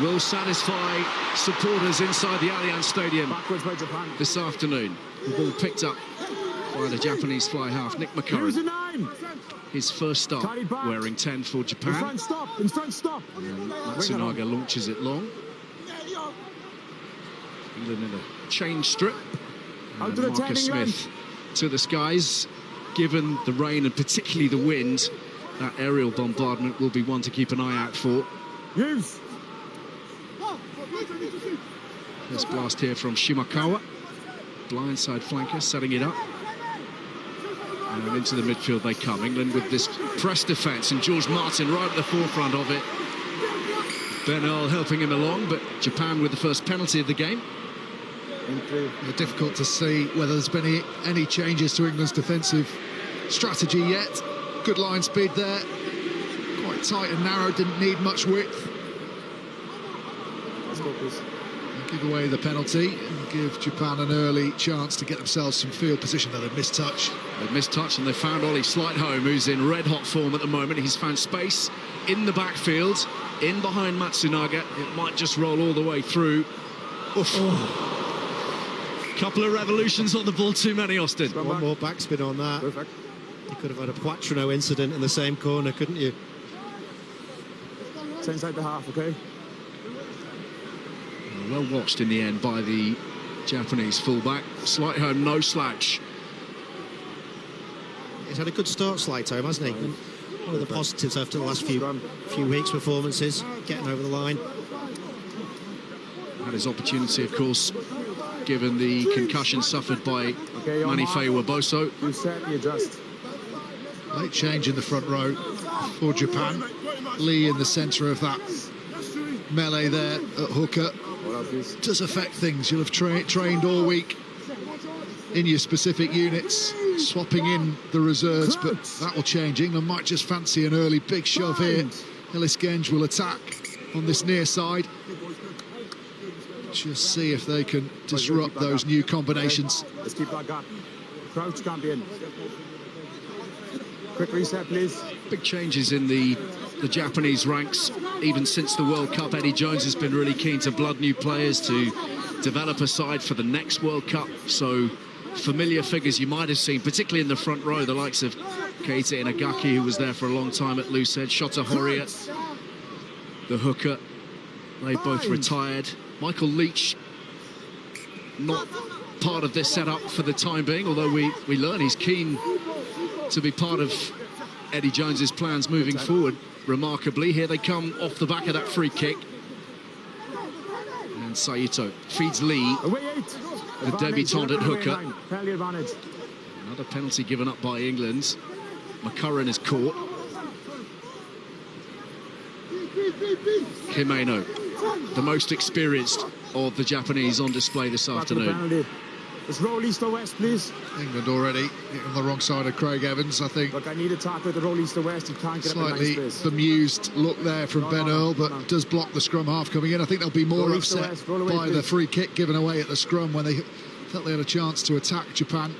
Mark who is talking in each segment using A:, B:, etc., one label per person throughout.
A: will satisfy supporters inside the Allianz Stadium
B: Backwards by Japan.
A: this afternoon. The ball picked up by the Japanese fly half, Nick
B: Here's a
A: McCurran.
B: 9.
A: His first start
B: Carried back.
A: wearing 10 for
B: In
A: Japan.
B: front, stop. In front, stop.
A: Matsunaga launches it long. England in a change strip.
B: Out
A: And
B: to the
A: Marcus
B: 10, England.
A: Smith to the skies. Given the rain and particularly the wind, that aerial bombardment will be one to keep an eye out for.
B: Use.
A: This blast here from Shimakawa. Blindside flanker setting it up. And into the midfield they come. England with this press defence and George Martin right at the forefront of it. Ben Earl helping him along, but Japan with the first penalty of the game.
C: Difficult to see whether there's been any changes to England's defensive strategy yet. Good line speed there. Quite tight and narrow, didn't need much width.
B: Let's go, please.
C: Give away the penalty and give Japan an early chance to get themselves some field position. They've missed touch.
A: They've missed touch and they found Ollie Slightholme, who's in red-hot form at the moment. He's found space in the backfield, in behind Matsunaga. It might just roll all the way through. Oof. Oh. Couple of revolutions on the ball, too many, Austin.
D: One more backspin on that.
B: Perfect.
D: You could have had a Poitrino incident in the same corner, couldn't you?
B: It's inside the half, okay?
A: Well watched in the end by the Japanese fullback. Slightholme, no slouch.
D: He's had a good start, Slightholme, hasn't he? And one of the positives after the last few weeks' performances, getting over the line.
A: Had his opportunity, of course, given the concussion suffered by Manny Faye-Waboso.
B: You set, you adjust.
C: Late change in the front row for Japan. Lee in the centre of that melee there at hooker. Does affect things. You'll have trained all week in your specific units, swapping in the reserves, but that will change. England might just fancy an early big shove here. Ellis Genge will attack on this near side. Just see if they can disrupt those new combinations.
B: Let's keep that gap. Crouch champion. Quick reset, please.
A: Big changes in the Japanese ranks. Even since the World Cup, Eddie Jones has been really keen to blood new players to develop a side for the next World Cup. So familiar figures you might have seen, particularly in the front row, the likes of Keita Inagaki, who was there for a long time at Loosehead, Shota Horia, the hooker. They both retired. Michael Leach, not part of this setup for the time being, although we learn he's keen to be part of Eddie Jones's plans moving forward. Remarkably, here they come off the back of that free kick. And Saito feeds Lee, the debutant at hooker. Another penalty given up by England. McCurran is caught. Himeno, the most experienced of the Japanese on display this afternoon.
B: Let's roll east or west, please.
C: England already on the wrong side of Craig Evans, I think.
B: Look, I need a tackle to roll east or west. He can't get
C: Slightly
B: up in space.
C: bemused look there from Ben Earl, but does block the scrum half coming in. I think they'll be more upset by the free kick given away at the scrum when they felt they had a chance to attack Japan.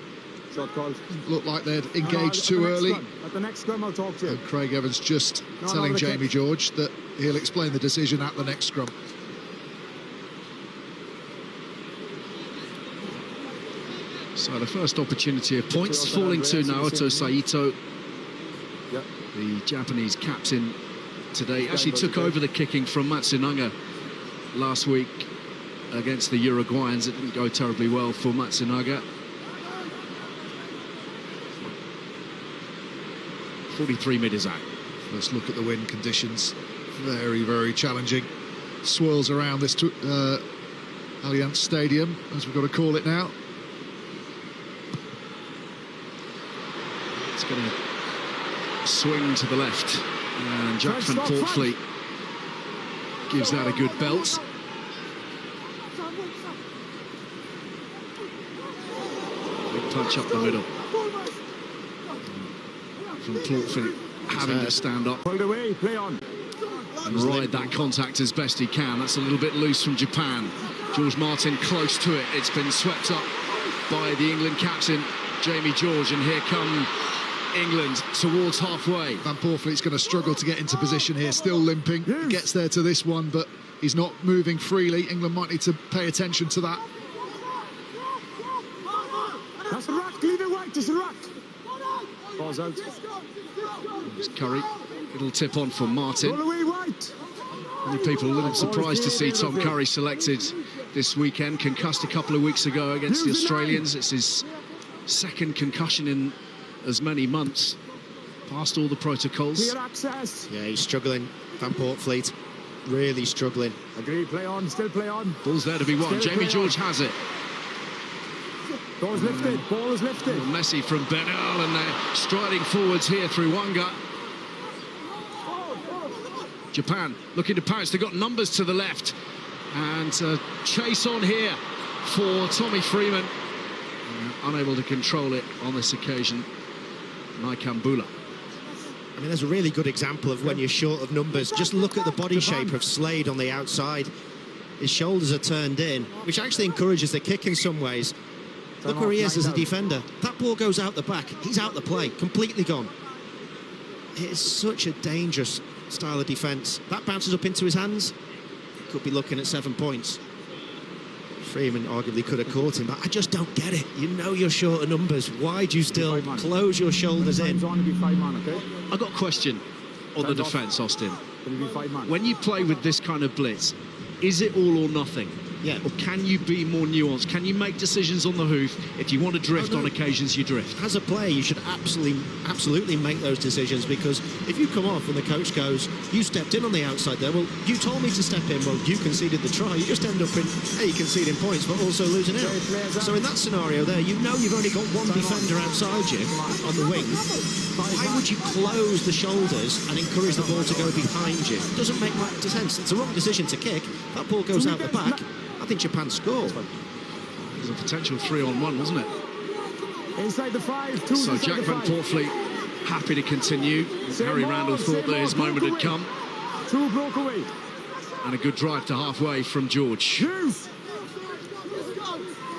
B: Shot called.
C: Looked like they'd engaged too early.
B: At the next scrum, I'll talk to you.
C: And Craig Evans just telling Jamie George that he'll explain the decision at the next scrum.
A: So the first opportunity of points falling to Naoto Saito, the Japanese captain today. Actually took over the kicking from Matsunaga last week against the Uruguayans. It didn't go terribly well for Matsunaga. 43 metres out.
C: First look at the wind conditions. Very, very challenging. Swirls around this Allianz Stadium, as we've got to call it now.
A: It's going to swing to the left, and Jack van Poortvliet gives that a good belt. Big punch up the middle. Van Poortvliet having to stand up
B: Pulled away, play on.
A: and ride that contact as best he can. That's a little bit loose from Japan. George Martin close to it. It's been swept up by the England captain, Jamie George, and here come England towards halfway.
C: Van Poortvliet's going to struggle to get into position here, still limping. He gets there to this one, but He's not moving freely. England might need to pay attention to that.
B: That's a ruck, leave it white, it's a ruck. Ball's out.
A: There's Curry. Little tip on for Martin.
B: Roll away white.
A: Many people a little surprised to see Tom Curry selected this weekend. Concussed a couple of weeks ago against the Australians. It's his second concussion in as many months. Past all the protocols.
B: Clear access.
D: Yeah, he's struggling. Van Poortvliet really struggling.
B: Agree, play on, still play on.
A: Ball's there to be won.
B: Still
A: Jamie
B: play
A: George
B: on.
A: has it.
B: Ball's lifted, ball is lifted.
A: Messi from Bernal, and they're striding forwards here through Wanga. Japan looking to pounce. They've got numbers to the left. And chase on here for Tommy Freeman. Unable to control it on this occasion. Naikambula.
D: I mean, there's a really good example of when you're short of numbers. Just look at the body shape of Slade on the outside. His shoulders are turned in, which actually encourages the kick in some ways. Look where he is as a defender. That ball goes out the back. He's out the play, completely gone. It's such a dangerous style of defence. That bounces up into his hands. Could be looking at 7 points. Freeman arguably could have caught him, but I just don't get it. You know you're short of numbers. Why do you still close your shoulders in?
A: I've got a question on the defence, Austin.
B: When
A: When you play with this kind of blitz, is it all or nothing?
D: Yeah.
A: Or can you be more nuanced? Can you make decisions on the hoof? If you want to drift on occasions, you drift.
D: As a player, you should absolutely make those decisions, because if you come off and the coach goes, you stepped in on the outside there, well, you told me to step in, well, you conceded the try, you just end up in, A, conceding points, but also losing out. So in that scenario there, you know you've only got one defender outside you on the wing. Why would you close the shoulders and encourage the ball to go behind you? It doesn't make much sense. It's a wrong decision to kick. That ball goes out the back. I think Japan scored.
A: There's a potential 3-on-1, wasn't it?
B: Inside the 5, 2
A: So Jack Van Poortvliet happy to continue. Harry Randall thought that his moment had come.
B: 2 broke away.
A: And a good drive to halfway from George.
B: Use.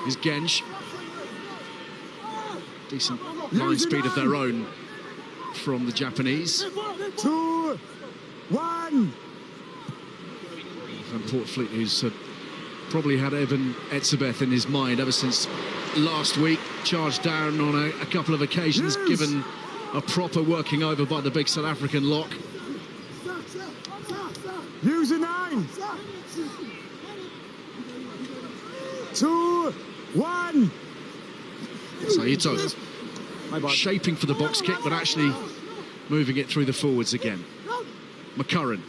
A: Here's Gensh. Decent line speed of their own from the Japanese.
B: 2, 1.
A: Van Poortvliet, who's probably had Evan Etzebeth in his mind ever since last week. Charged down on a couple of occasions, given a proper working over by the big South African lock.
B: Use a 9. 2, 1.
A: Saito shaping for the box kick, but actually moving it through the forwards again. McCurran.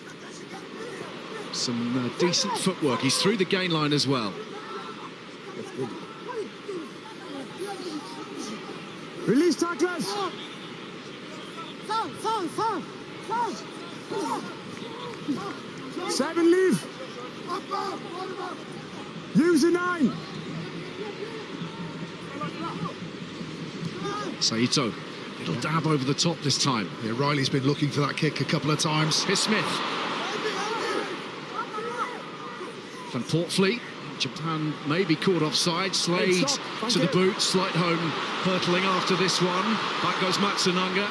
A: Some decent footwork. He's through the gain line as well.
B: Release tacklers. 7 leave. Use a 9.
A: Saito, little dab over the top this time.
C: Yeah, Riley's been looking for that kick a couple of times.
A: Here's Smith. Van Poortvliet. Japan may be caught offside. Slade to the boot. Slight home hurtling after this one. Back goes Matsunanga.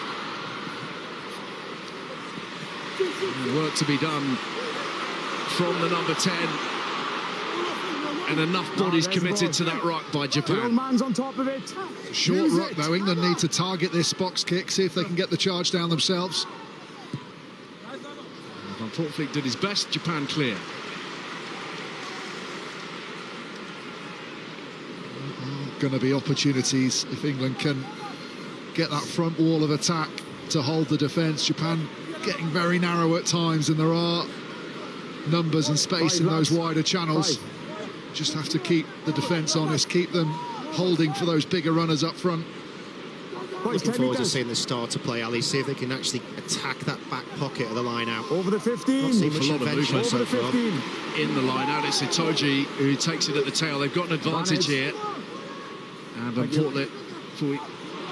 A: And work to be done from the number 10. And enough bodies committed to that ruck by
B: The old
A: Japan.
B: man's on top of it.
C: Short
B: Use
C: ruck
B: it.
C: though. England need to target this box kick, see if they can get the charge down themselves.
A: Van Poortvliet did his best. Japan clear.
C: Going to be opportunities if England can get that front wall of attack to hold the defence. Japan getting very narrow at times, and there are numbers and space in those wider channels. Just have to keep the defence honest, keep them holding for those bigger runners up front.
D: Looking forward to seeing the starter play, Ali, see if they can actually attack that back pocket of the line out.
B: Over the 15.
D: Not seen much
A: A lot of
D: invention
A: movement
D: so
B: Over the
D: far.
B: 15.
A: In the line out, it's Itoji who takes it at the tail. They've got an advantage here. And Van Poortvliet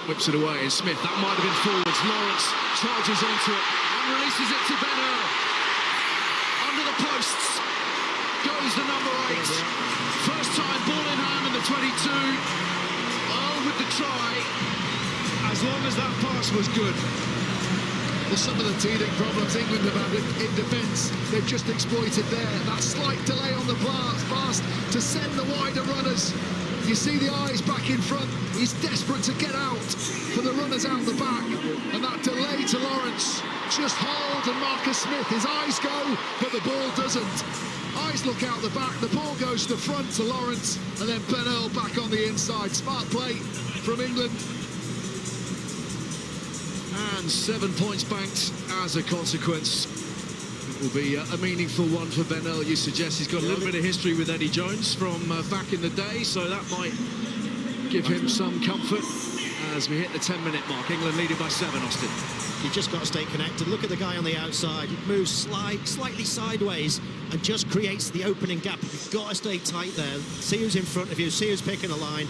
A: whips it away. And Smith, that might have been forwards. Lawrence charges onto it and releases it to Bernal. Under the posts goes the number 8. First time ball in hand in the 22. Earl with the try. As long as that pass was good.
C: Well, some of the teething problems England have had in defence, they've just exploited there. That slight delay on the pass to send the wider runners. You see the eyes back in front. He's desperate to get out for the runners out the back. And that delay to Lawrence. Just hold, and Marcus Smith, his eyes go, but the ball doesn't. Eyes look out the back, the ball goes to the front to Lawrence, and then Ben Earl back on the inside. Smart play from England.
A: And 7 points banked as a consequence. It will be a meaningful one for Ben Earl. You suggest he's got a little bit of history with Eddie Jones from back in the day, so that might give him some comfort as we hit the 10-minute mark. England leading by 7, Austin.
D: You've just got to stay connected. Look at the guy on the outside. He moves slightly sideways and just creates the opening gap. You've got to stay tight there. See who's in front of you, see who's picking a line.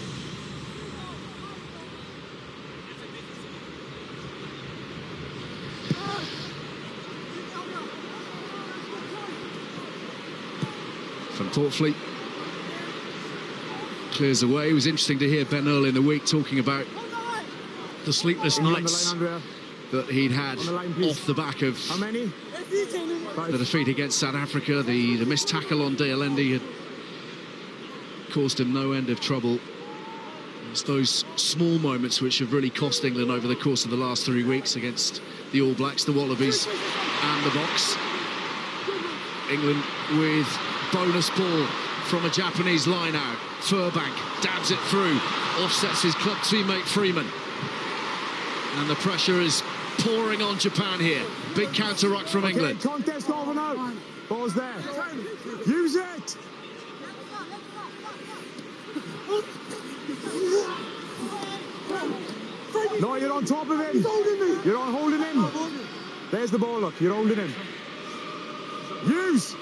A: Van Poortvliet clears away. It was interesting to hear Ben Earl in the week talking about the sleepless nights that he'd had off the back of the defeat against South Africa. The missed tackle on Deolendi had caused him no end of trouble. It's those small moments which have really cost England over the course of the last 3 weeks against the All Blacks, the Wallabies and the Boks. England with bonus ball from a Japanese line out. Furbank dabs it through, offsets his club teammate Freeman. And the pressure is pouring on Japan here. Big counter-ruck from England.
B: Contest over now. Ball's there. Use it. No, you're on top of him. You're on holding him. There's the ball, look. You're holding him. Use.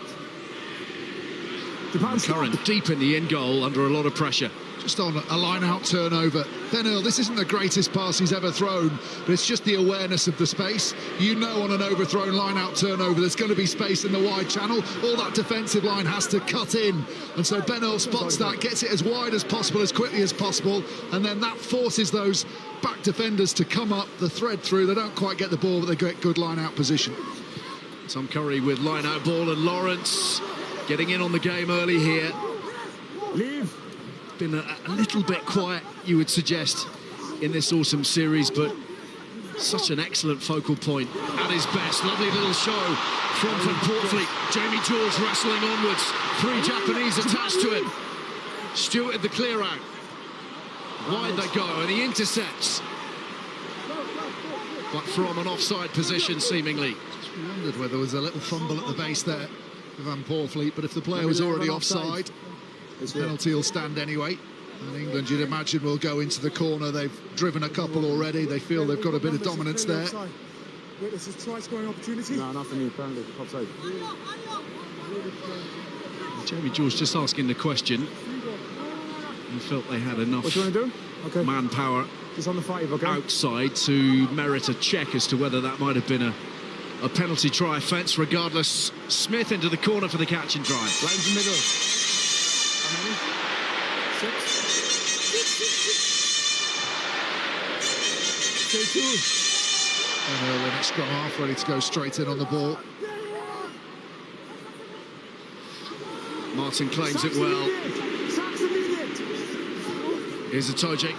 A: Curran deep in the in goal under a lot of pressure.
C: Just on a line-out turnover. Ben Earl, this isn't the greatest pass he's ever thrown, but it's just the awareness of the space. You know on an overthrown line-out turnover there's going to be space in the wide channel. All that defensive line has to cut in. And so Ben Earl spots that, gets it as wide as possible, as quickly as possible, and then that forces those back defenders to come up, the thread through. They don't quite get the ball, but they get good line-out position.
A: Tom Curry with line-out ball, and Lawrence getting in on the game early here.
B: Leave.
A: Been a little bit quiet, you would suggest, in this awesome series, but such an excellent focal point at his best. Lovely little show from Van Poortvliet. Jamie George wrestling onwards. 3 Japanese attached to him. Stewart at the clear out. Wide they go, and he intercepts. But from an offside position, seemingly.
C: Just wondered whether there was a little fumble at the base there for Van Poortvliet, but if the player was already offside, the penalty will stand anyway. And England, you'd imagine, will go into the corner. They've driven a couple already. They feel they've got a bit of dominance there.
B: Wait, this is try scoring opportunity. No, nothing new, apparently. Offside.
A: Jamie George just asking the question. He felt they had enough manpower
B: just on the 5, okay,
A: outside to merit a check as to whether that might have been a penalty try offence. Regardless, Smith into the corner for the catch and drive.
B: Right in the middle. How many? 6. Stay tuned.
C: And Earl in at scrum half, ready to go straight in on the ball.
A: Martin claims it well. Here's Itoje.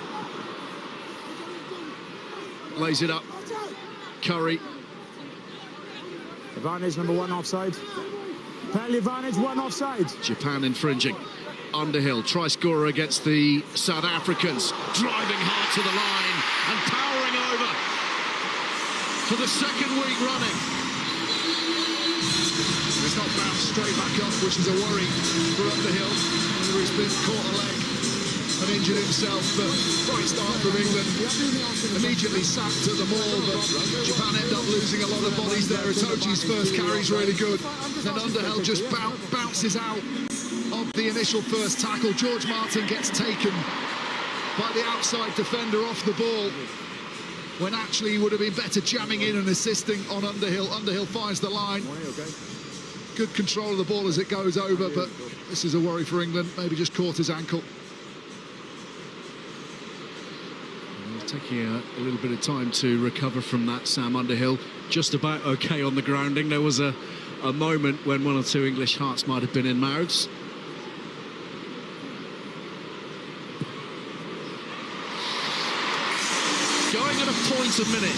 A: Lays it up. Curry.
B: Advantage number 1 offside. Penalty advantage 1 offside.
A: Japan infringing. Underhill, try scorer against the South Africans. Driving hard to the line and powering over for the 2nd week running.
C: It's not bounced straight back up, which is a worry for Underhill. He's been caught a leg and injured himself, but bright start from England. Immediately sacked at the maul, but Japan end up losing a lot of bodies there. Itoje's first carry's really good. Then Underhill just bounces out of the initial first tackle. George Martin gets taken by the outside defender off the ball, when actually he would have been better jamming in and assisting on Underhill. Underhill finds the line. Good control of the ball as it goes over, but this is a worry for England. Maybe just caught his ankle.
A: Taking a little bit of time to recover from that, Sam Underhill. Just about okay on the grounding. There was a moment when one or two English hearts might have been in mouths. Going at a point a minute,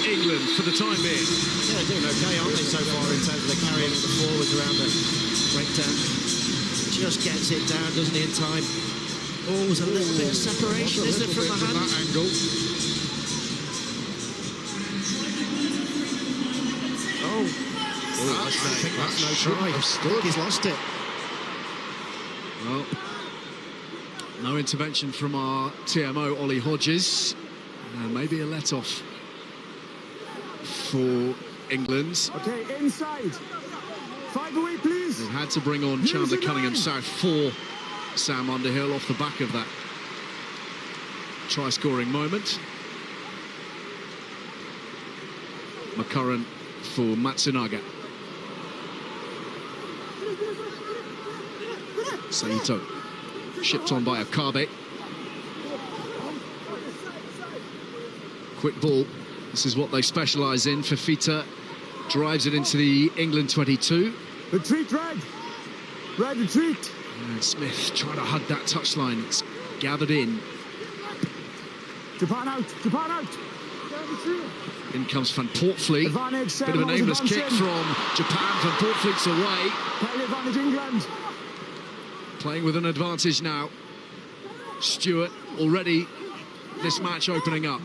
A: England, for the time being.
D: Yeah, they're doing okay, aren't they, so far, in terms of the carrying of the forwards around the breakdown. Just gets it down, doesn't he, in time. Always a little bit of separation, isn't it, from the hands?
C: That angle.
D: I think that's no try. I think he's lost it.
A: Well, no intervention from our TMO, Ollie Hodges. And maybe a let-off for England.
B: Okay, inside. 5 away, please.
A: They've had to bring on Chandler Cunningham-South for Sam Underhill off the back of that try-scoring moment. McCurran for Matsunaga. Saito shipped on by Akabe. Quick ball. This is what they specialise in. Fifita drives it into the England 22.
B: Retreat, Red. Red, retreat.
A: And Smith trying to hug that touchline. It's gathered in.
B: Japan out. Japan out.
A: In comes Van Poortvliet.
B: Advantage,
A: Bit of an aimless kick from Japan. Van Poortvliet's away.
B: Play advantage, England.
A: Playing with an advantage now. Stewart already this match opening up.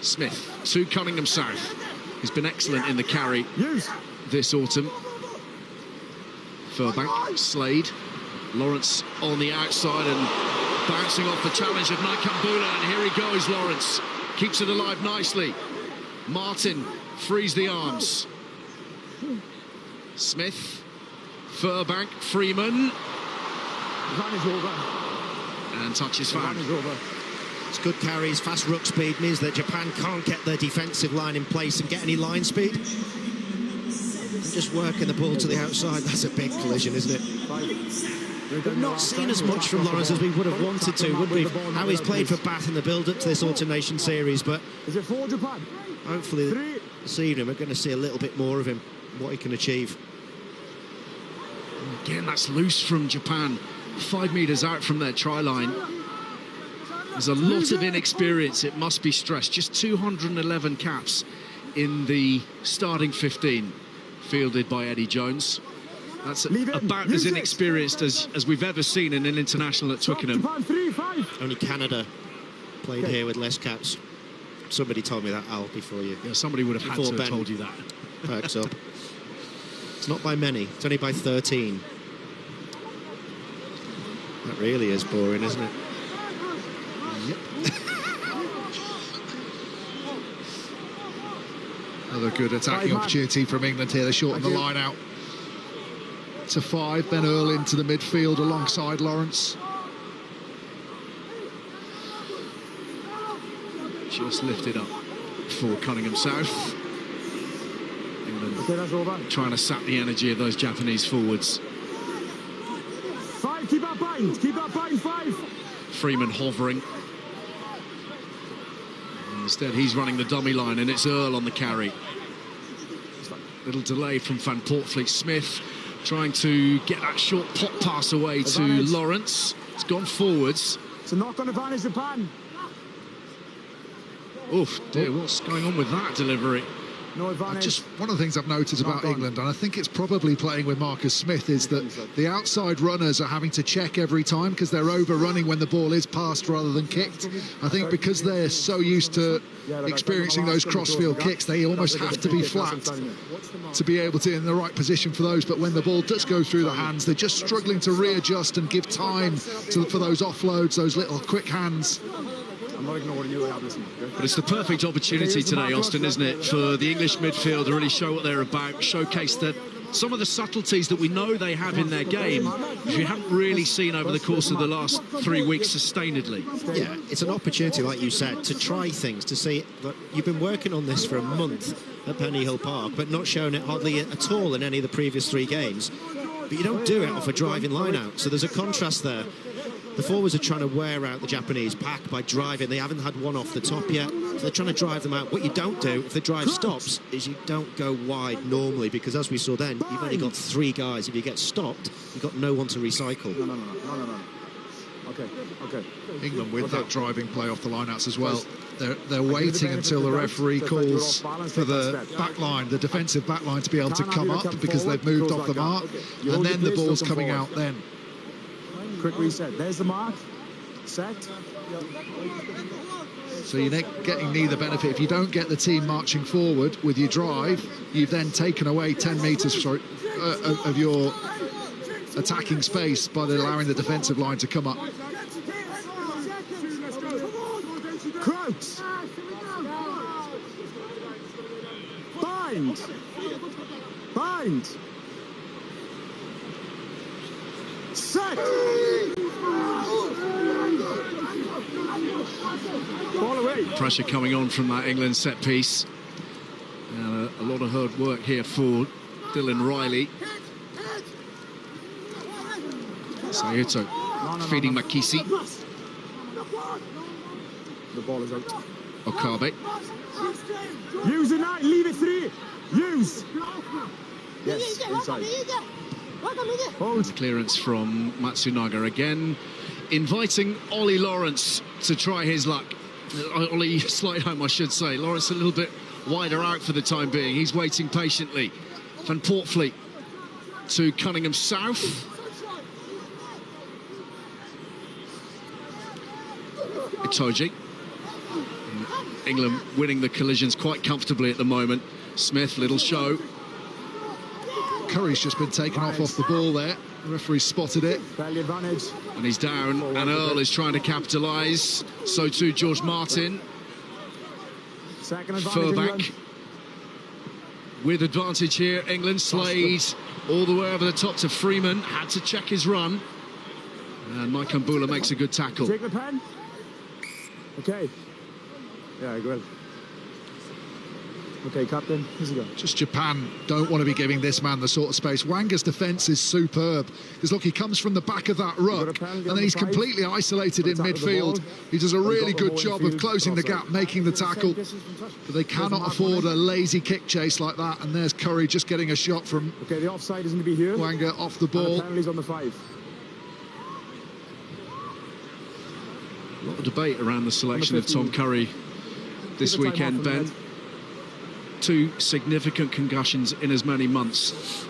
A: Smith to Cunningham-South. He's been excellent in the carry this autumn. Furbank, Slade, Lawrence on the outside and bouncing off the challenge of Naikambula, and here he goes, Lawrence. Keeps it alive nicely. Martin frees the arms. Smith, Furbank, Freeman. And touches found.
D: It's good carries, fast ruck speed means that Japan can't get their defensive line in place and get any line speed. And just working the ball to the outside, that's a big collision, isn't it? We've not seen as much from Lawrence as we would have wanted to, would we? How he's played for Bath in the build-up to this Autumn Nation series, but hopefully this evening we're going to see a little bit more of him, what he can achieve.
A: Again, that's loose from Japan. 5 metres out from their try line. There's a lot of inexperience, it must be stressed. Just 211 caps in the starting 15, fielded by Eddie Jones. That's about as inexperienced as we've ever seen in an international at Twickenham.
D: Only Canada played here with less caps. Somebody told me that, Al, before you.
A: Yeah, somebody would have had to have told you that.
D: Perks up. It's not by many, it's only by 13. That really is boring, isn't it?
C: Yep. Another good attacking opportunity from England here. They shorten the line out to 5. Ben Earl into the midfield alongside Lawrence.
A: Just lifted up for Cunningham-South. England trying to sap the energy of those Japanese forwards.
B: 5, keep that bind, 5.
A: Freeman hovering. Instead, he's running the dummy line, and it's Earl on the carry. Little delay from Van Poortvliet. Smith trying to get that short pop pass away to Lawrence. It's gone forwards.
B: It's a knock-on advantage, Japan.
A: Oof, dear, what's going on with that delivery?
B: No advantage.
C: Just one of the things I've noticed about England, and I think it's probably playing with Marcus Smith, is that the outside runners are having to check every time because they're overrunning when the ball is passed rather than kicked. I think because they're so used to experiencing those crossfield kicks, they almost have to be flat to be able to in the right position for those. But when the ball does go through the hands, they're just struggling to readjust and give time for those offloads, those little quick hands.
B: I'm not ignoring you,
A: but it's the perfect opportunity today, Austin, isn't it, for the English midfield to really show what they're about, showcase that some of the subtleties that we know they have in their game, which we haven't really seen over the course of the last 3 weeks sustainedly.
D: Yeah, it's an opportunity, like you said, to try things, to see that you've been working on this for a month at Penny Hill Park, but not shown it hardly at all in any of the previous 3 games. But you don't do it off a driving line out, so there's a contrast there. The forwards are trying to wear out the Japanese pack by driving. They haven't had one off the top yet, so they're trying to drive them out. What you don't do if the drive stops is you don't go wide normally, because as we saw then, you've only got 3 guys. If you get stopped, you've got no one to recycle.
B: No. Okay.
C: England with that driving play off the lineouts as well. They're waiting until the referee calls for the back line, the defensive back line, to be able to come up because they've moved off the mark, and then the ball's coming out then.
B: Quick reset. There's the mark. Set.
C: So you're getting neither benefit. If you don't get the team marching forward with your drive, you've then taken away 10 metres of your attacking space by allowing the defensive line to come up.
B: Crouch. Bind. Set. Ball away.
A: Pressure coming on from that England set piece. And a lot of hard work here for Dylan Riley. Sayuto feeding Makisi.
B: The ball is out.
A: Okabe.
B: Use it now. Leave it free. Use. Yes, inside. Hold.
A: Clearance from Matsunaga again, inviting Ollie Lawrence to try his luck. Ollie Slightholme, I should say. Lawrence a little bit wider out for the time being. He's waiting patiently. Van Poortvliet to Cunningham South. Itoje. England winning the collisions quite comfortably at the moment. Smith, little show.
C: Curry's just been taken off the ball there. The referee spotted it.
A: And he's down, and Earl is trying to capitalise. So too George Martin. Furback with advantage here. England. Slade all the way over the top to Freeman. Had to check his run. And Mike Mbula makes a good tackle.
B: Take the pen. Okay. Yeah, good. Okay, captain, here's he go.
C: Just Japan don't want to be giving this man the sort of space. Wanga's defence is superb. Because look, he comes from the back of that ruck, and then he's completely isolated in midfield. He does a really good job of closing the gap, making the tackle. But they cannot afford a lazy kick chase like that. And there's Curry just getting a shot from
B: the offside isn't to be here.
C: Wanga off the ball.
B: And the penalty's on the 5.
A: A lot of debate around the selection of Tom Curry this weekend, Ben. 2 significant concussions in as many months.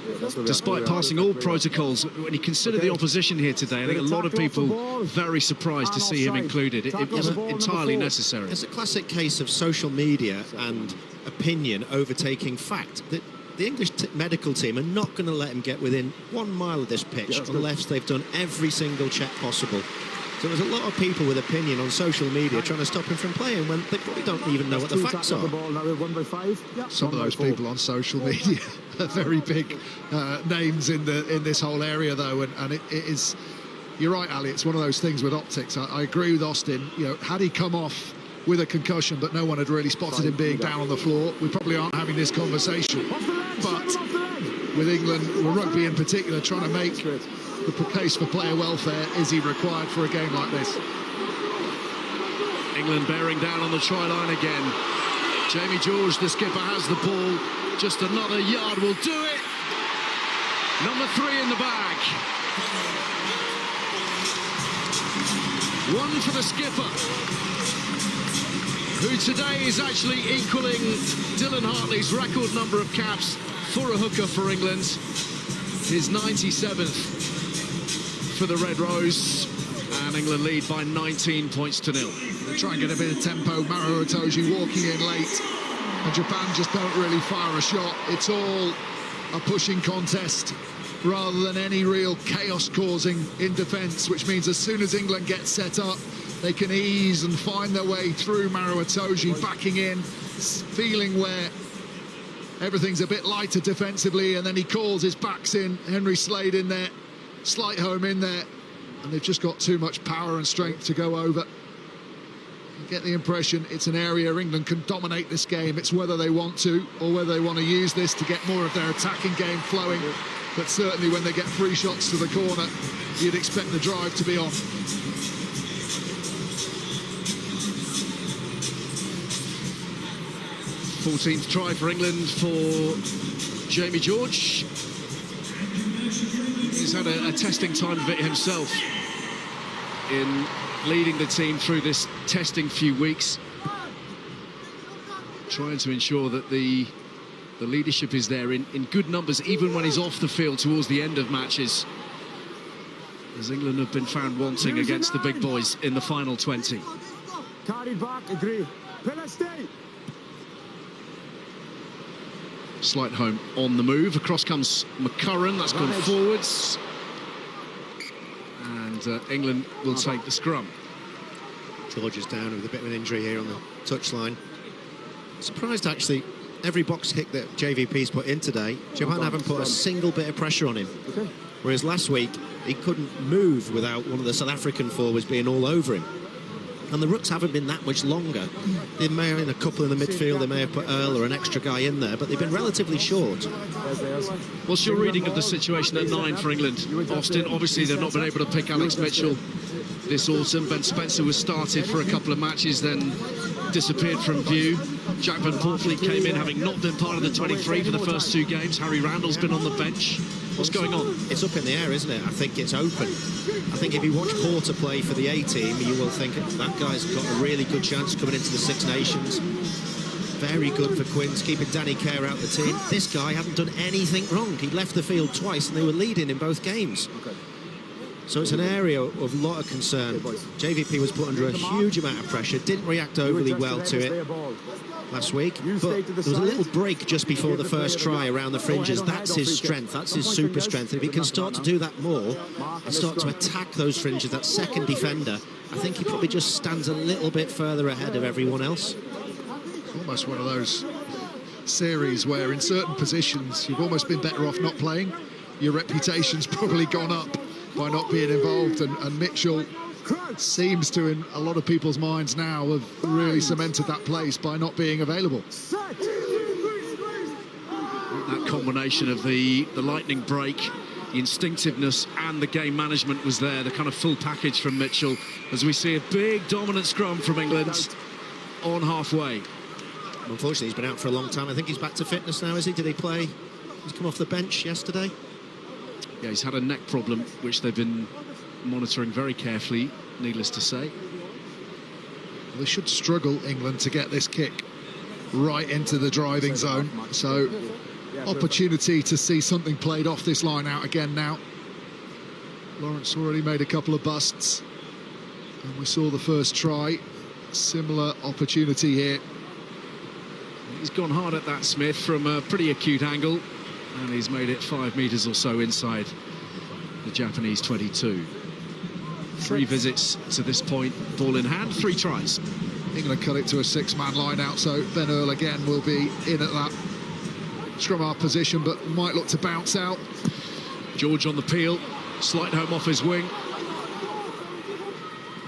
A: Despite passing all protocols, when you consider the opposition here today, I think a lot of people very surprised to see him included. It wasn't entirely necessary.
D: It's a classic case of social media and opinion overtaking fact. That the English medical team are not going to let him get within 1 mile of this pitch unless they've done every single check possible. So there's a lot of people with opinion on social media trying to stop him from playing when they probably don't even know what the facts are.
C: Some of those people on social media are very big names in this whole area, though, and it is. You're right, Ali. It's one of those things with optics. I agree with Austin. You know, had he come off with a concussion, but no one had really spotted him being down on the floor, we probably aren't having this conversation. But with England, with rugby in particular, trying to make the case for player welfare, is he required for a game like this?
A: England bearing down on the try line again. Jamie George, the skipper, has the ball. Just another yard will do it. Number 3 in the bag. 1 for the skipper, who today is actually equaling Dylan Hartley's record number of caps for a hooker for England. His 97th for the Red Rose, and England lead by 19 points to 0.
C: They try and get a bit of tempo. Maro Itoje walking in late, and Japan just don't really fire a shot. It's all a pushing contest rather than any real chaos causing in defence, which means as soon as England get set up, they can ease and find their way through. Maro Itoje backing in, feeling where everything's a bit lighter defensively, and then he calls his backs in. Henry Slade in there, Slightholme in there, and they've just got too much power and strength to go over. You get the impression it's an area England can dominate this game. It's whether they want to or whether they want to use this to get more of their attacking game flowing. But certainly when they get 3 shots to the corner, you'd expect the drive to be on.
A: 14th try for England for Jamie George. He's had a testing time of it himself in leading the team through this testing few weeks, trying to ensure that the leadership is there in good numbers, even when he's off the field towards the end of matches, as England have been found wanting against the big boys in the final 20.
B: Carried back, agree. Pillar stay.
A: Slight home on the move. Across comes McCurran. That's gone forwards. And England will take the scrum.
D: George is down with a bit of an injury here on the touchline. Surprised, actually, every box kick that JVP's put in today, Japan haven't put a single bit of pressure on him. Whereas last week, he couldn't move without one of the South African forwards being all over him. And the rooks haven't been that much longer. They may have been a couple in the midfield, they may have put Earl or an extra guy in there, but they've been relatively short.
A: What's your reading of the situation at 9 for England, Austin? Obviously, they've not been able to pick Alex Mitchell this autumn. Ben Spencer was started for a couple of matches, then disappeared from view. Jack Van Poortvliet came in, having not been part of the 23 for the first 2 games. Harry Randall's been on the bench. What's going on?
D: It's up in the air, isn't it? I think it's open. I think if you watch Porter play for the A team, you will think that guy's got a really good chance coming into the Six Nations. Very good for Quins, keeping Danny Kerr out the team. This guy hadn't done anything wrong. He left the field twice and they were leading in both games. So it's an area of a lot of concern. JVP was put under a huge amount of pressure, didn't react overly well to it last week, but there was a little break just before the first try around the fringes. That's his strength, that's his super strength. And if he can start to do that more and start to attack those fringes, that second defender, I think he probably just stands a little bit further ahead of everyone else.
C: Almost one of those series where in certain positions you've almost been better off not playing. Your reputation's probably gone up by not being involved, and Mitchell seems to, in a lot of people's minds now, have really cemented that place by not being available.
A: That combination of the lightning break, the instinctiveness and the game management was there, the kind of full package from Mitchell, as we see a big dominant scrum from England on halfway.
D: Unfortunately, he's been out for a long time. I think he's back to fitness now, is he? Did he play? He's come off the bench yesterday.
A: Yeah, he's had a neck problem, which they've been monitoring very carefully, needless to say.
C: They should struggle, England, to get this kick right into the driving zone. So, opportunity to see something played off this line out again now. Lawrence already made a couple of busts, and we saw the first try. Similar opportunity here.
A: He's gone hard at that, Smith, from a pretty acute angle, and he's made it 5 metres or so inside the Japanese 22. 3 visits to this point, ball in hand, 3 tries.
C: England cut it to a 6-man line out, so Ben Earl again will be in at that scrum half position, but might look to bounce out.
A: George on the peel, slight home off his wing.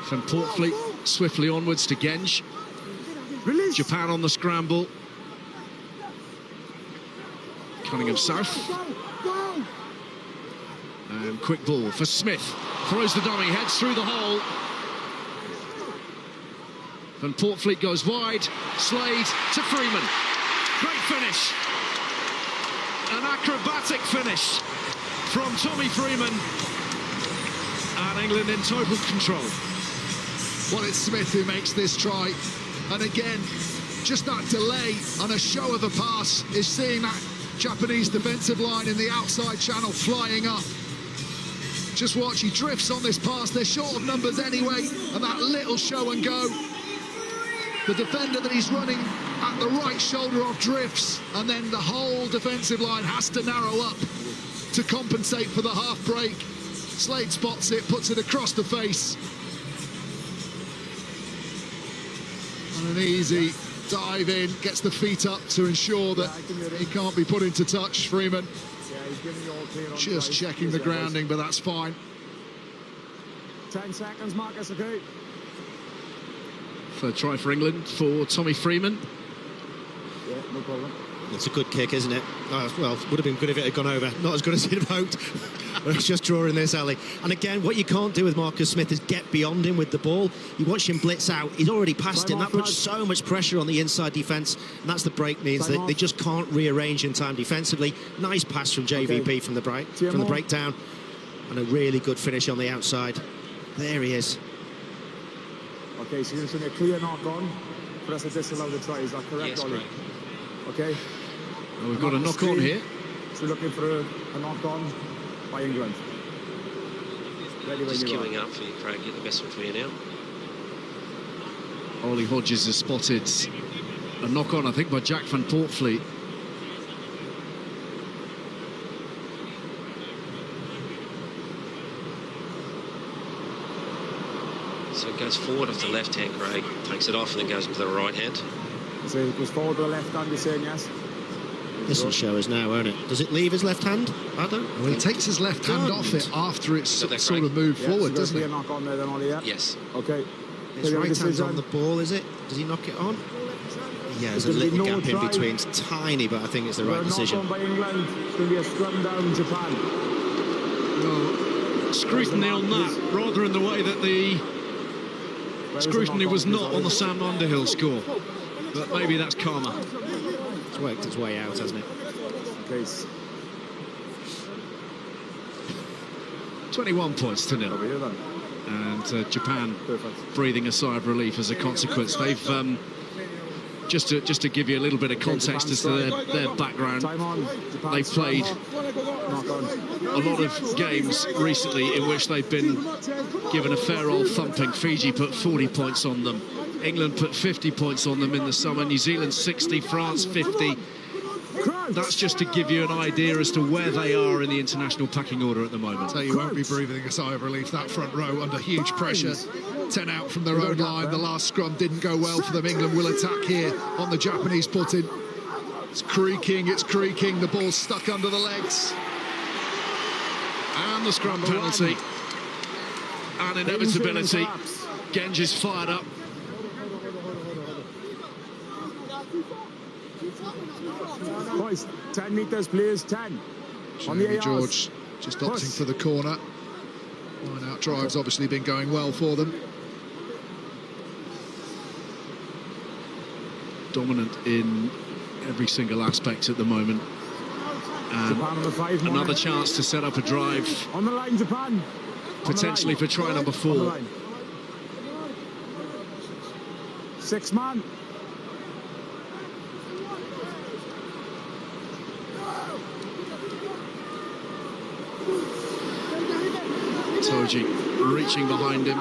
A: Van Poortvliet swiftly onwards to Genge.
B: Release.
A: Japan on the scramble. Cunningham South. And quick ball for Smith. Throws the dummy, heads through the hole. Van Poortvliet goes wide. Slade to Freeman. Great finish. An acrobatic finish from Tommy Freeman. And England in total control.
C: Well, it's Smith who makes this try. And again, just that delay on a show of a pass is seeing that Japanese defensive line in the outside channel flying up. Just watch, he drifts on this pass. They're short of numbers anyway, and that little show and go. The defender that he's running at the right shoulder of drifts, and then the whole defensive line has to narrow up to compensate for the half break. Slade spots it, puts it across the face. And an easy dive in, gets the feet up to ensure that he can't be put into touch, Freeman. Just checking the grounding, but that's fine.
B: 10 seconds, Marcus, okay?
A: Third try for England for Tommy Freeman.
B: Yeah, no problem.
D: It's a good kick, isn't it? Oh, well, would have been good if it had gone over. Not as good as he'd hoped. He's just drawing this, Ali. And again, what you can't do with Marcus Smith is get beyond him with the ball. You watch him blitz out. He's already passed him. That puts so much pressure on the inside defence. And that's the break means that they just can't rearrange in time defensively. Nice pass from JVP from the breakdown. And a really good finish on the outside. There he is.
B: Okay, so you're going to show me a clear knock on for us to disallow the try. Is that correct,
E: Yes,
B: Ollie?
E: correct.
B: Okay.
A: Well, we've got a knock on here.
B: So we're looking for a knock on by England. Ready when
E: Just
B: you are.
E: queuing up for you, Craig. Get the best one for you now.
A: Ollie Hodges has spotted a knock on, I think, by Jack van Poortvliet.
E: So it goes forward off the left hand, Craig. Takes it off and then goes into the right hand.
B: So it goes forward to the left hand, you're saying yes?
D: This will show us now, won't it? Does it leave his left hand? I don't.
C: Well, he takes his left hand off it after it's
E: Got that,
C: sort
E: Craig?
C: of moved
B: Yeah,
C: forward,
B: so
C: doesn't
B: clear
C: it?
B: knock on there then, Ollie, yeah?
E: Yes.
B: Okay.
D: His
B: Take a
D: right hand's
B: decision.
D: on the ball, is it? Does he knock it on? Yeah, there's a
B: There's
D: little
B: gonna be no
D: gap in
B: try.
D: between. It's tiny, but I think it's the right
B: Knock
D: decision.
B: on by England. It's going to be a scrum down Japan.
A: Well, scrutiny on that, rather in the way that the scrutiny was not on the Sam Underhill score. But maybe that's karma.
D: It's worked its way out, hasn't it?
B: Okay.
A: 21 points to
B: Over
A: nil.
B: here then.
A: And Japan
B: Perfect.
A: breathing a sigh of relief as a consequence. They've just to give you a little bit of context as to their background.
B: Time on. Japan
A: They've played
B: knock on.
A: a lot of games recently in which they've been given a fair old thumping. Fiji put 40 points on them. England put 50 points on them in the summer. New Zealand 60, France 50. That's just to give you an idea as to where they are in the international packing order at the moment.
C: So you won't be breathing a sigh of relief. That front row under huge pressure. 10 out from their own line. The last scrum didn't go well for them. England will attack here on the Japanese put-in. It's creaking, it's creaking. The ball's stuck under the legs.
A: And the scrum penalty. And inevitability. Genge is fired up.
B: Boys, 10 metres, please, 10. On the
C: Jamie
B: ARs.
C: George just opting for the corner. Line out drive's obviously been going well for them.
A: Dominant in every single aspect at the moment. And
B: Japan on the 5.
A: another chance to set up a drive,
B: On the line, Japan. On the
A: potentially
B: line.
A: for try number
B: On the
A: 4.
B: line. 6 man.
A: Toji reaching behind him.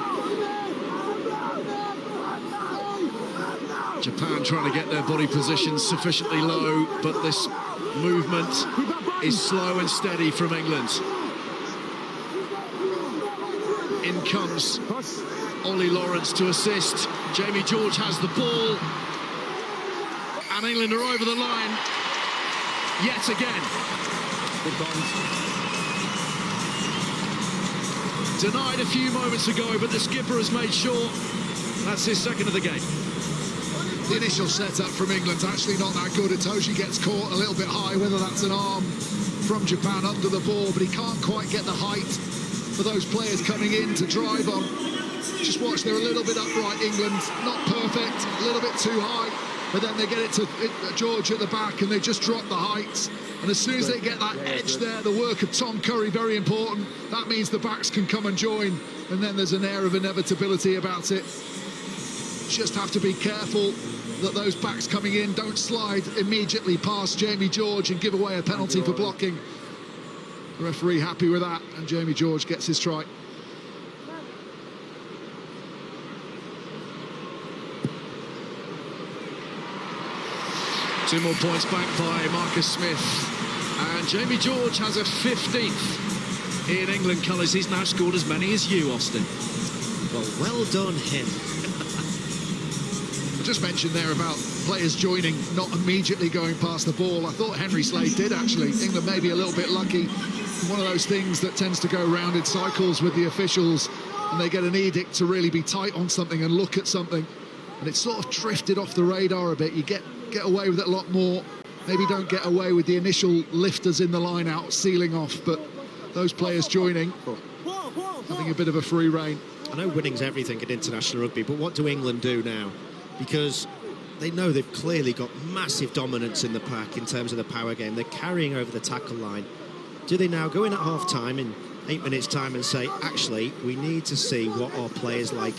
A: Japan trying to get their body positions sufficiently low, but this movement is slow and steady from England. In comes
B: Push.
A: Ollie Lawrence to assist. Jamie George has the ball. And England are over the line yet again.
B: Good bounce.
A: Denied a few moments ago, but the skipper has made sure that's his second of the game.
C: The initial setup from England's actually not that good. Itoje gets caught a little bit high, whether that's an arm from Japan under the ball, but he can't quite get the height for those players coming in to drive on. Just watch, they're a little bit upright, England. Not perfect, a little bit too high, but then they get it to George at the back and they just drop the heights. And as soon as they get that edge there, the work of Tom Curry, very important. That means the backs can come and join, and then there's an air of inevitability about it. Just have to be careful that those backs coming in don't slide immediately past Jamie George and give away a penalty for blocking. The referee happy with that, and Jamie George gets his try.
A: Two more points back by Marcus Smith. And Jamie George has a 15th in England colours. He's now scored as many as you, Austin.
D: Well done, him.
C: I just mentioned there about players joining, not immediately going past the ball. I thought Henry Slade did, actually. England may be a little bit lucky. One of those things that tends to go round in cycles with the officials, and they get an edict to really be tight on something and look at something. And it's sort of drifted off the radar a bit. You get away with it a lot more. Maybe don't get away with the initial lifters in the line out, sealing off, but those players joining, having a bit of a free rein.
D: I know winning's everything in international rugby, but what do England do now? Because they know they've clearly got massive dominance in the pack in terms of the power game. They're carrying over the tackle line. Do they now go in at half-time in 8 minutes' time and say, actually, we need to see what our players like.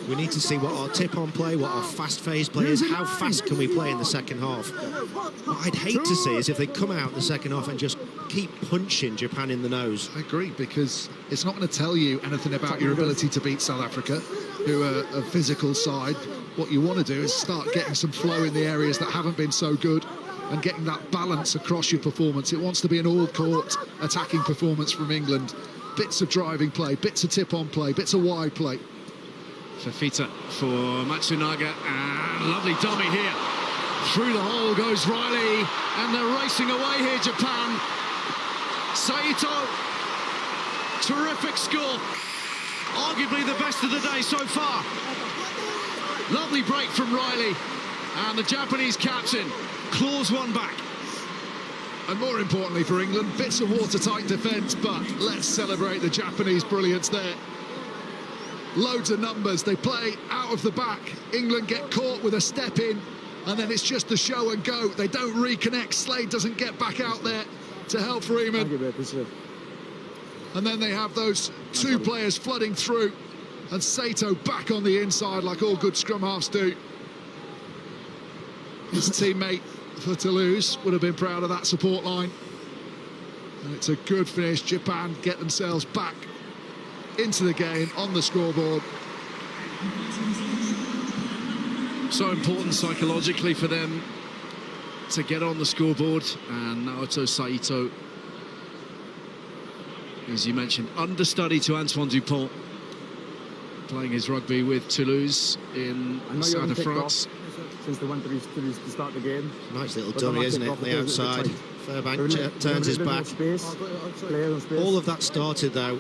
D: We need to see what our tip-on play, what our fast-phase play is, how fast can we play in the second half. What I'd hate to see is if they come out in the second half and just keep punching Japan in the nose.
C: I agree, because it's not going to tell you anything about your ability to beat South Africa, who are a physical side. What you want to do is start getting some flow in the areas that haven't been so good and getting that balance across your performance. It wants to be an all-court attacking performance from England. Bits of driving play, bits of tip-on play, bits of wide play.
A: Fifita for Matsunaga, and lovely dummy here. Through the hole goes Riley, and they're racing away here, Japan. Saito, terrific score. Arguably the best of the day so far. Lovely break from Riley, and the Japanese captain claws one back.
C: And more importantly for England, bits of watertight defence, but let's celebrate the Japanese brilliance there. Loads of numbers, they play out of the back. England get caught with a step in, and then it's just the show and go. They don't reconnect. Slade doesn't get back out there to help Freeman. And then they have those two players flooding through, and Saito back on the inside like all good scrum halves do. His teammate for Toulouse would have been proud of that support line. And it's a good finish. Japan get themselves back into the game on the scoreboard.
A: So important psychologically for them to get on the scoreboard. And Naoto Saito, as you mentioned, understudy to Antoine Dupont, playing his rugby with Toulouse in the south of France.
B: Since they went to start the game.
D: Nice little dummy, isn't it, on the outside. Furbank turns his back. All of that started, though,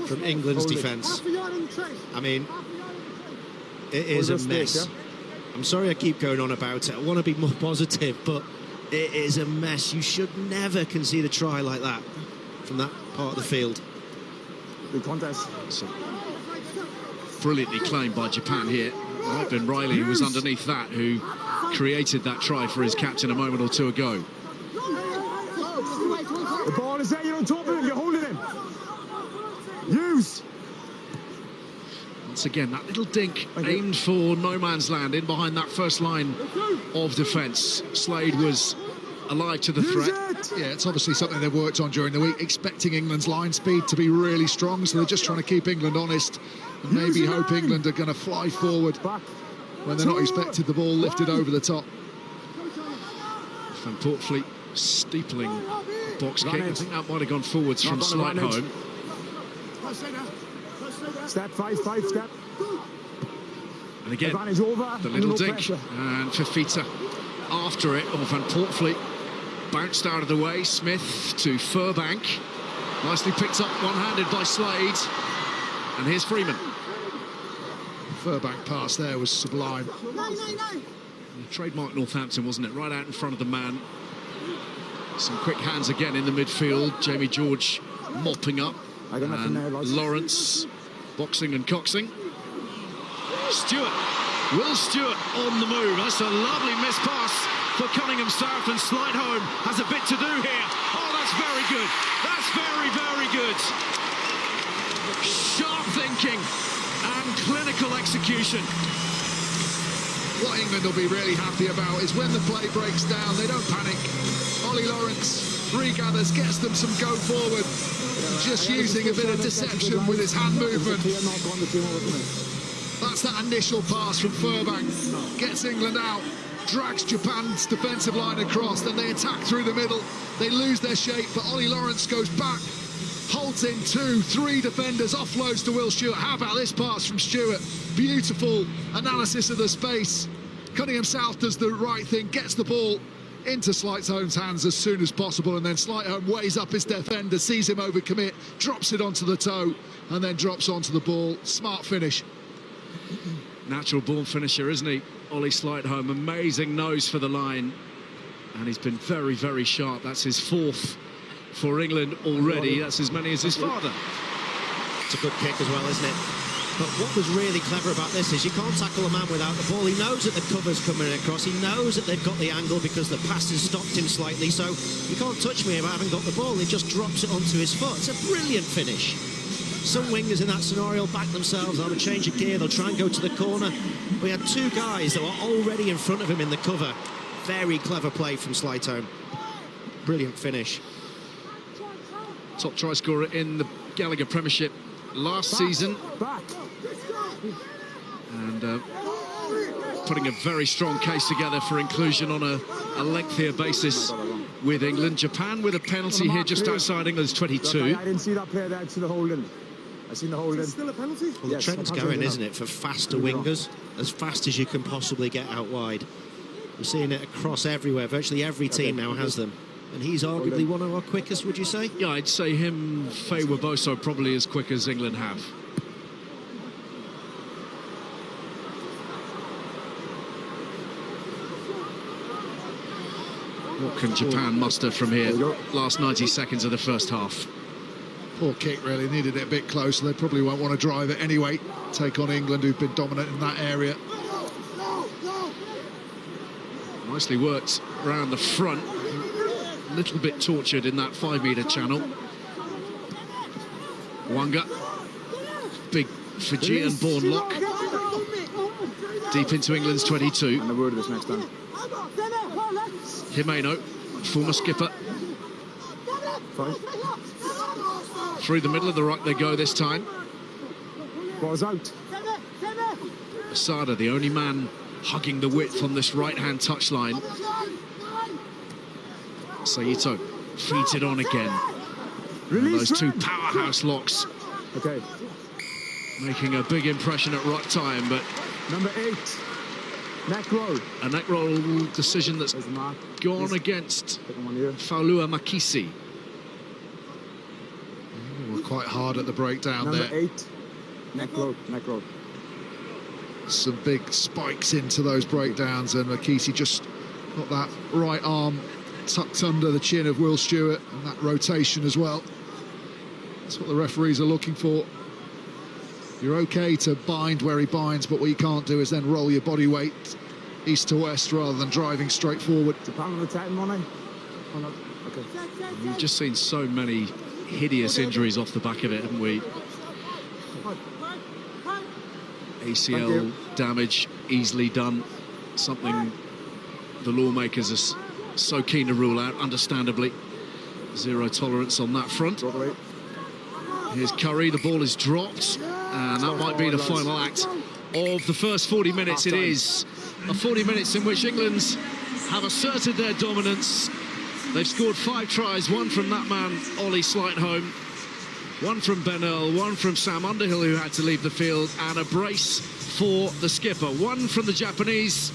D: from England's defence. I mean, it is a mess. I'm sorry I keep going on about it. I want to be more positive, but it is a mess. You should never concede a try like that from that part of the field.
B: Good contest.
A: So, brilliantly claimed by Japan here. Might have been Riley who was underneath that, who created that try for his captain a moment or two ago.
B: The ball is there, you're on top of him, you're holding him. Use.
A: Once again, that little dink aimed for no man's land in behind that first line of defence. Slade was alive to the threat.
C: Yeah, it's obviously something they've worked on during the week, expecting England's line speed to be really strong, so they're just trying to keep England honest and maybe hope England are going to fly forward when they're not expected the ball lifted over the top.
A: Van Portfleet steepling box kick. I think that might have gone forwards from Slightholme.
B: Step, five step.
A: And again, the little dink. And Fifita after it, or Van Portfleet bounced out of the way. Smith to Furbank. Nicely picked up one-handed by Slade. And here's Freeman.
C: Furbank pass there was sublime.
A: Trademark Northampton, wasn't it? Right out in front of the man. Some quick hands again in the midfield. Jamie George mopping up. And Lawrence boxing and coxing. Stewart. Will Stewart on the move. That's a lovely miss pass for Cunningham South, and Slightholme has a bit to do here. Oh, that's very good. That's very, very good. Sharp thinking and clinical execution.
C: What England will be really happy about is when the play breaks down, they don't panic. Ollie Lawrence regathers, gets them some go forward, just using a bit of deception with his hand movement. That's that initial pass from Furbank, gets England out, drags Japan's defensive line across, then they attack through the middle. They lose their shape, but Ollie Lawrence goes back, holds in 2, 3 defenders, offloads to Will Stewart. How about this pass from Stewart? Beautiful analysis of the space. Cunningham South does the right thing, gets the ball into Slightholme's hands as soon as possible, and then Slightholme weighs up his defender, sees him overcommit, drops it onto the toe, and then drops onto the ball. Smart finish.
A: Natural born finisher, isn't he? Ollie Slightholme, amazing nose for the line, and he's been very, very sharp. That's his 4th for England already. That's as many as his father.
D: It's a good kick as well, isn't it? But what was really clever about this is you can't tackle a man without the ball. He knows that the cover's coming across. He knows that they've got the angle because the pass has stopped him slightly. So you can't touch me if I haven't got the ball. He just drops it onto his foot. It's a brilliant finish. Some wingers in that scenario back themselves. They'll have a change of gear. They'll try and go to the corner. We had two guys that were already in front of him in the cover. Very clever play from Slytone. Brilliant finish.
A: Top try scorer in the Gallagher Premiership last season. And putting a very strong case together for inclusion on a lengthier basis with England. Japan with a penalty here just outside England's 22.
B: I didn't see that play there. I see the holding. I seen the holding. Still a penalty?
D: Well, the trend's going, isn't it, for faster wingers, as fast as you can possibly get out wide. We're seeing it across everywhere. Virtually every team now has them. And he's arguably one of our quickest, would you say?
A: Yeah, I'd say him, Faye Weboso, probably as quick as England have. What can Japan muster from here? Last 90 seconds of the first half.
C: Poor kick, really. Needed it a bit closer. They probably won't want to drive it anyway. Take on England, who've been dominant in that area.
A: Nicely worked around the front. A little bit tortured in that 5-metre channel. Wanga. Big Fijian-born lock. Deep into England's 22.
B: And the word of this next time.
A: Himeno, former skipper.
B: Fine.
A: Through the middle of the ruck they go this time.
B: Ball's out.
A: Asada, the only man hugging the width on this right-hand touchline. Saito feeds it on again. Those two powerhouse locks.
B: Okay.
A: Making a big impression at right time, but
B: Number 8. Neck roll.
A: a neck roll decision that's
B: There's the mark.
A: gone against
B: Second one here.
A: Faulua Makisi.
C: We're quite hard at the breakdown
B: Number
C: there.
B: 8. Neck roll. Neck roll.
C: Some big spikes into those breakdowns, and Makisi just got that right arm tucked under the chin of Will Stewart, and that rotation as well. That's what the referees are looking for. You're okay to bind where he binds, but what you can't do is then roll your body weight east to west rather than driving straight forward.
B: Japan on the 10, money. Oh, no. Okay.
A: We've just seen so many hideous injuries off the back of it, haven't we? ACL damage easily done. Something the lawmakers are so keen to rule out, understandably. Zero tolerance on that front. Here's Curry, the ball is dropped, and that might be the final act of the first 40 minutes. It is a 40 minutes in which England have asserted their dominance. They've scored 5 tries, one from that man, Ollie Slightholme, one from Ben Earl, one from Sam Underhill, who had to leave the field, and a brace for the skipper. One from the Japanese,